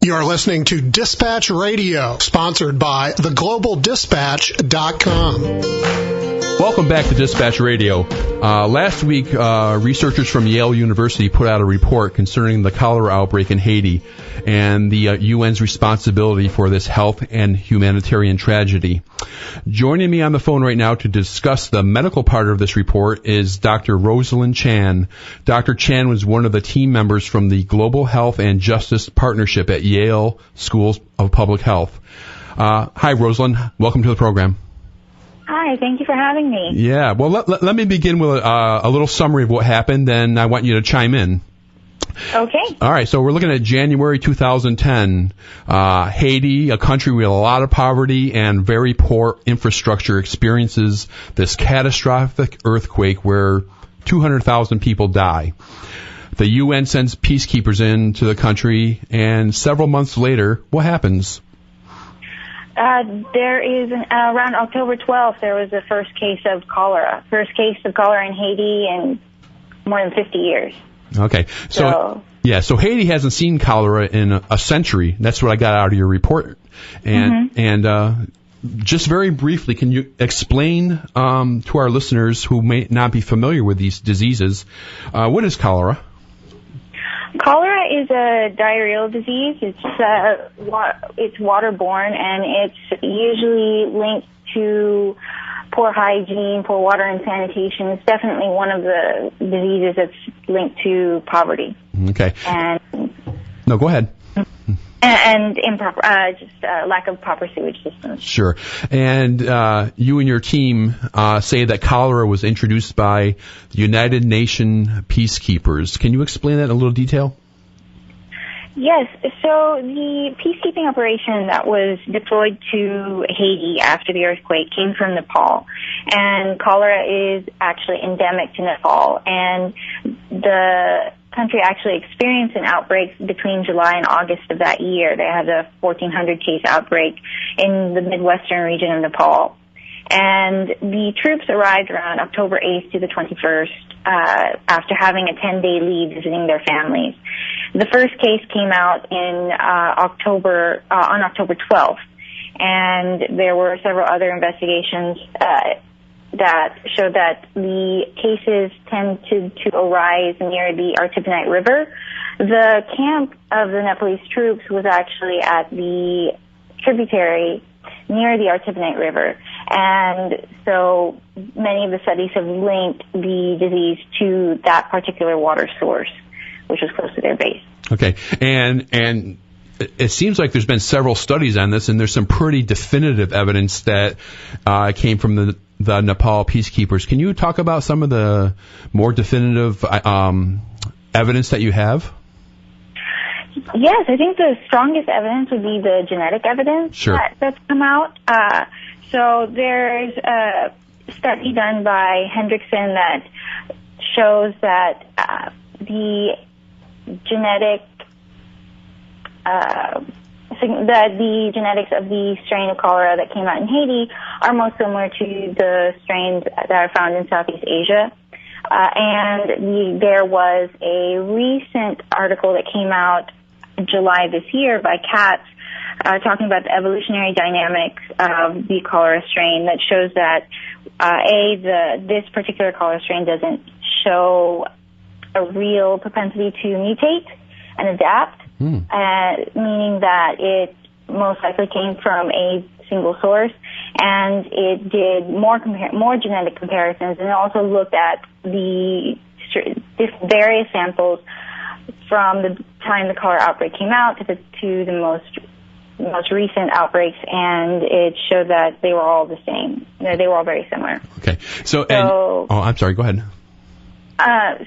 You're listening to Dispatch Radio, sponsored by theglobaldispatch.com. Welcome back to Dispatch Radio. Last week, researchers from Yale University put out a report concerning the cholera outbreak in Haiti and the UN's responsibility for this health and humanitarian tragedy. Joining me on the phone right now to discuss the medical part of this report is Dr. Rosalyn Chan. Dr. Chan was one of the team members from the Global Health and Justice Partnership at Yale School of Public Health. Hi, Rosalyn. Welcome to the program. Hi, thank you for having me. Yeah, well, let me begin with a little summary of what happened, then I want you to chime in. Okay. All right, so we're looking at January 2010. Haiti, a country with a lot of poverty and very poor infrastructure, experiences this catastrophic earthquake where 200,000 people die. The UN sends peacekeepers into the country, and several months later, what happens? There is, around October 12th, there was the first case of cholera in Haiti in more than 50 years. Okay. So Haiti hasn't seen cholera in a century. That's what I got out of your report. And just very briefly, can you explain to our listeners who may not be familiar with these diseases, what is cholera? Cholera is a diarrheal disease. It's waterborne, and it's usually linked to poor hygiene, poor water and sanitation. It's definitely one of the diseases that's linked to poverty. Okay. No, go ahead. And improper, lack of proper sewage systems. Sure. And you and your team say that cholera was introduced by the United Nations peacekeepers. Can you explain that in a little detail? Yes. So the peacekeeping operation that was deployed to Haiti after the earthquake came from Nepal. And cholera is actually endemic to Nepal. And the country actually experienced an outbreak between July and August of that year. They had a 1,400 case outbreak in the Midwestern region of Nepal. And the troops arrived around October 8th to the 21st after having a 10-day leave visiting their families. The first case came out on October 12th, and there were several other investigations that showed that the cases tend to arise near the Artibonite River. The camp of the Nepalese troops was actually at the tributary near the Artibonite River, and so many of the studies have linked the disease to that particular water source, which was close to their base. Okay, and it seems like there's been several studies on this, and there's some pretty definitive evidence that came from the Nepal peacekeepers. Can you talk about some of the more definitive evidence that you have? Yes, I think the strongest evidence would be the genetic evidence that's come out. So there's a study done by Hendrickson that shows that the genetics of the strain of cholera that came out in Haiti are most similar to the strains that are found in Southeast Asia. And there was a recent article that came out in July this year by Katz talking about the evolutionary dynamics of the cholera strain that shows that this particular cholera strain doesn't show a real propensity to mutate and adapt, meaning that it most likely came from a single source, and it did more genetic comparisons, and it also looked at the various samples from the time the cholera outbreak came out to the most recent outbreaks, and it showed that they were all the same. They were all very similar. Okay. I'm sorry. Go ahead. I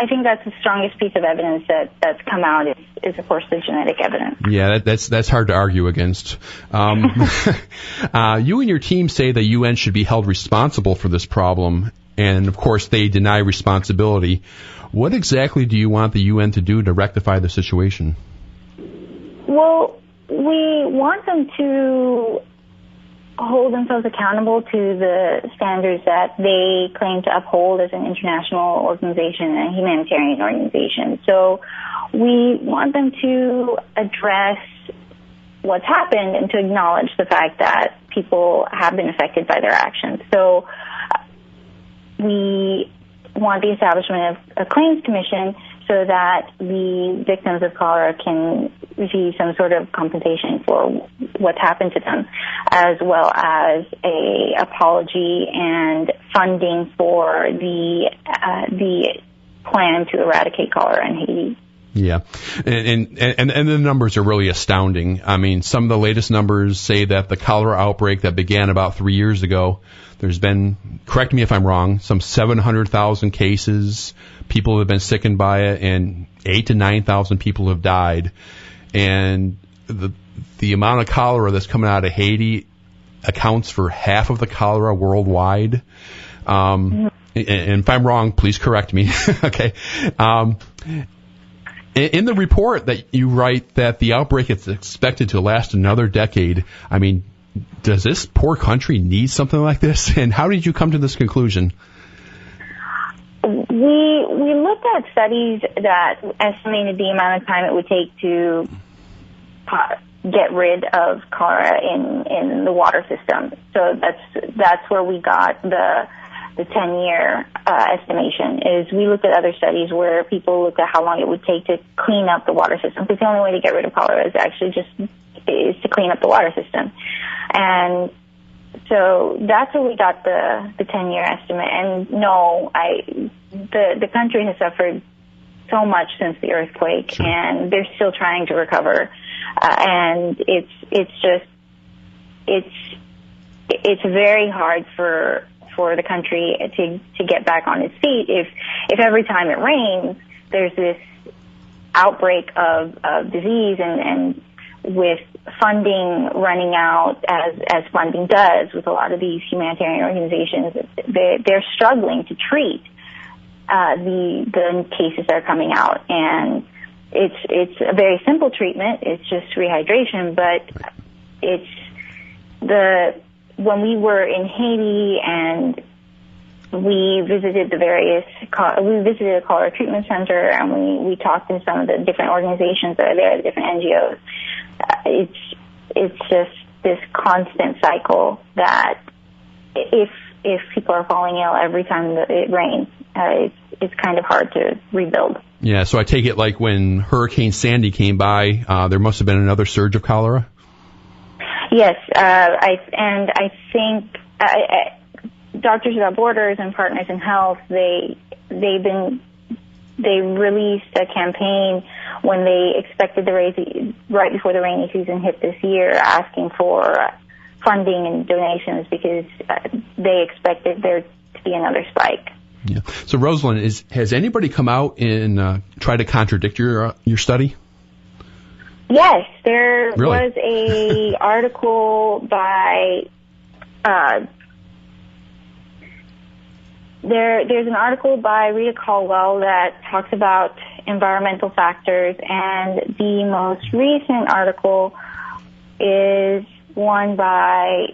think that's the strongest piece of evidence that's come out is of course the genetic evidence. Yeah, that's hard to argue against. You and your team say the UN should be held responsible for this problem, and of course they deny responsibility. What exactly do you want the UN to do to rectify the situation? Well, we want them to hold themselves accountable to the standards that they claim to uphold as an international organization and a humanitarian organization. So we want them to address what's happened and to acknowledge the fact that people have been affected by their actions. So we want the establishment of a claims commission so that the victims of cholera can receive some sort of compensation for what's happened to them, as well as a apology and funding for the plan to eradicate cholera in Haiti. Yeah, and the numbers are really astounding. I mean, some of the latest numbers say that the cholera outbreak that began about 3 years ago, there's been, correct me if I'm wrong, some 700,000 cases. People have been sickened by it, and 8,000 to 9,000 people have died. And the amount of cholera that's coming out of Haiti accounts for half of the cholera worldwide. And if I'm wrong, please correct me. Okay. In the report that you write that the outbreak is expected to last another decade, I mean, does this poor country need something like this? And how did you come to this conclusion? We looked at studies that estimated the amount of time it would take to get rid of cholera in the water system. So that's where we got the 10-year estimation. Is we looked at other studies where people looked at how long it would take to clean up the water system, because the only way to get rid of cholera is actually is to clean up the water system. And so that's where we got the 10-year estimate. And no, the country has suffered so much since the earthquake, sure, and they're still trying to recover. And it's very hard for the country to get back on its feet if every time it rains there's this outbreak of disease, and with funding running out as funding does with a lot of these humanitarian organizations, they're struggling to treat the cases that are coming out. And it's a very simple treatment. It's just rehydration, but when we were in Haiti and we visited we visited a cholera treatment center, and we talked to some of the different organizations that are there, the different NGOs. It's just this constant cycle that if people are falling ill every time that it rains, it's kind of hard to rebuild. Yeah, so I take it like when Hurricane Sandy came by, there must have been another surge of cholera? Yes, I think Doctors Without Borders and Partners in Health, they released a campaign when they expected right before the rainy season hit this year, asking for funding and donations because they expected there to be another spike. Yeah. So, Rosalyn, has anybody come out and try to contradict your study? Yes, there really? Was a article by there's an article by Rita Caldwell that talks about environmental factors, and the most recent article is one by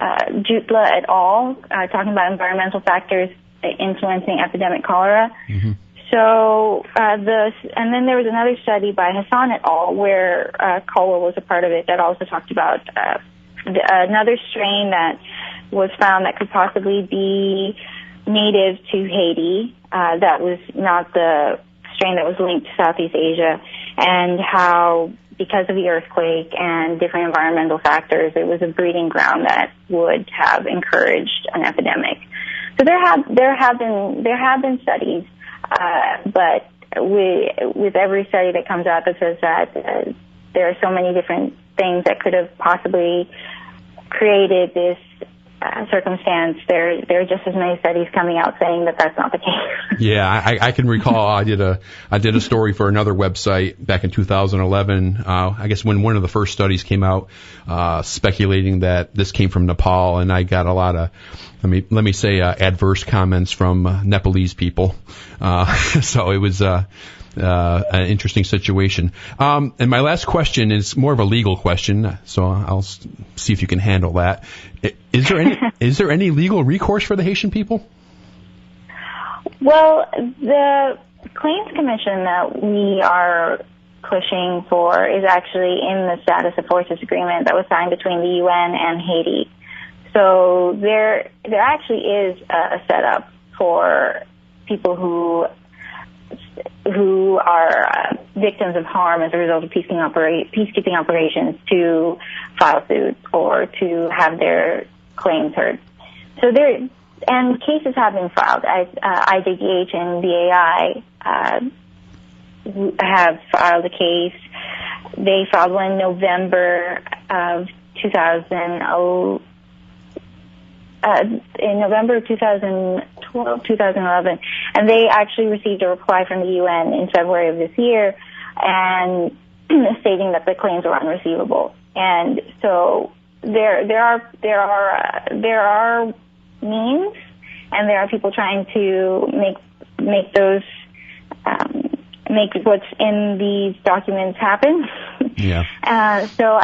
Jutla et al. Talking about environmental factors influencing epidemic cholera. Mm-hmm. So and then there was another study by Hassan et al. Where cholera was a part of it that also talked about another strain that was found that could possibly be native to Haiti. That was not the strain that was linked to Southeast Asia, and how because of the earthquake and different environmental factors, it was a breeding ground that would have encouraged an epidemic. So there have been studies. But with every study that comes out that says that there are so many different things that could have possibly created this circumstance, there are just as many studies coming out saying that that's not the case. Yeah, I can recall I did a story for another website back in 2011. I guess when one of the first studies came out, speculating that this came from Nepal, and I got a lot of, let me say, adverse comments from Nepalese people. So it was an interesting situation. And my last question is more of a legal question, so I'll see if you can handle that. Is there any legal recourse for the Haitian people? Well, the Claims Commission that we are pushing for is actually in the Status of Forces Agreement that was signed between the UN and Haiti. So there actually is a setup for people who are victims of harm as a result of peacekeeping operations to file suits or to have their claims heard. So and cases have been filed. IJDH and BAI have filed a case. They filed one in November of 2012, 2011, and they actually received a reply from the UN in February of this year, and stating that the claims were unreceivable. And so there are means, and there are people trying to make those make what's in these documents happen. Yeah. So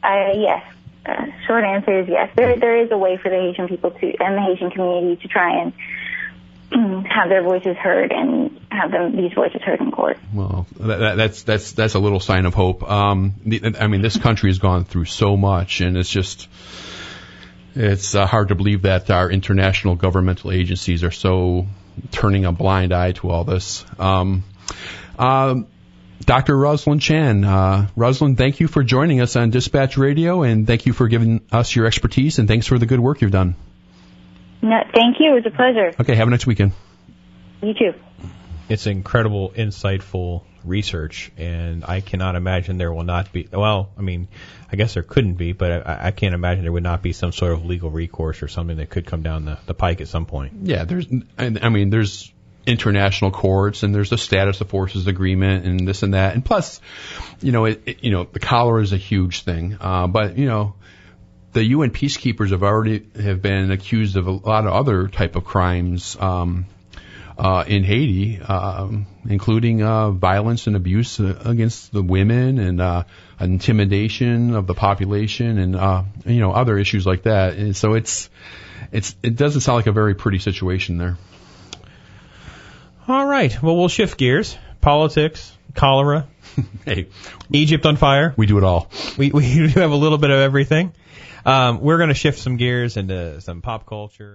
yes. Short answer is yes. There is a way for the Haitian people and the Haitian community to try and have their voices heard and have these voices heard in court. Well, that's a little sign of hope. This country has gone through so much, and it's hard to believe that our international governmental agencies are so turning a blind eye to all this. Dr. Rosalyn Chan. Rosalyn, thank you for joining us on Dispatch Radio, and thank you for giving us your expertise, and thanks for the good work you've done. No, thank you. It was a pleasure. Okay, have a nice weekend. You too. It's incredible, insightful research, and I cannot imagine there will not be, well, I guess there couldn't be, but I can't imagine there would not be some sort of legal recourse or something that could come down the pike at some point. Yeah, there's international courts, and there's the Status of Forces Agreement, and this and that, and plus, the cholera is a huge thing, but the UN peacekeepers have been accused of a lot of other type of crimes in Haiti, including violence and abuse against the women, and intimidation of the population, and other issues like that. And so it doesn't sound like a very pretty situation there. All right. Well, we'll shift gears. Politics, cholera, hey, Egypt on fire. We do it all. We do have a little bit of everything. We're going to shift some gears into some pop culture.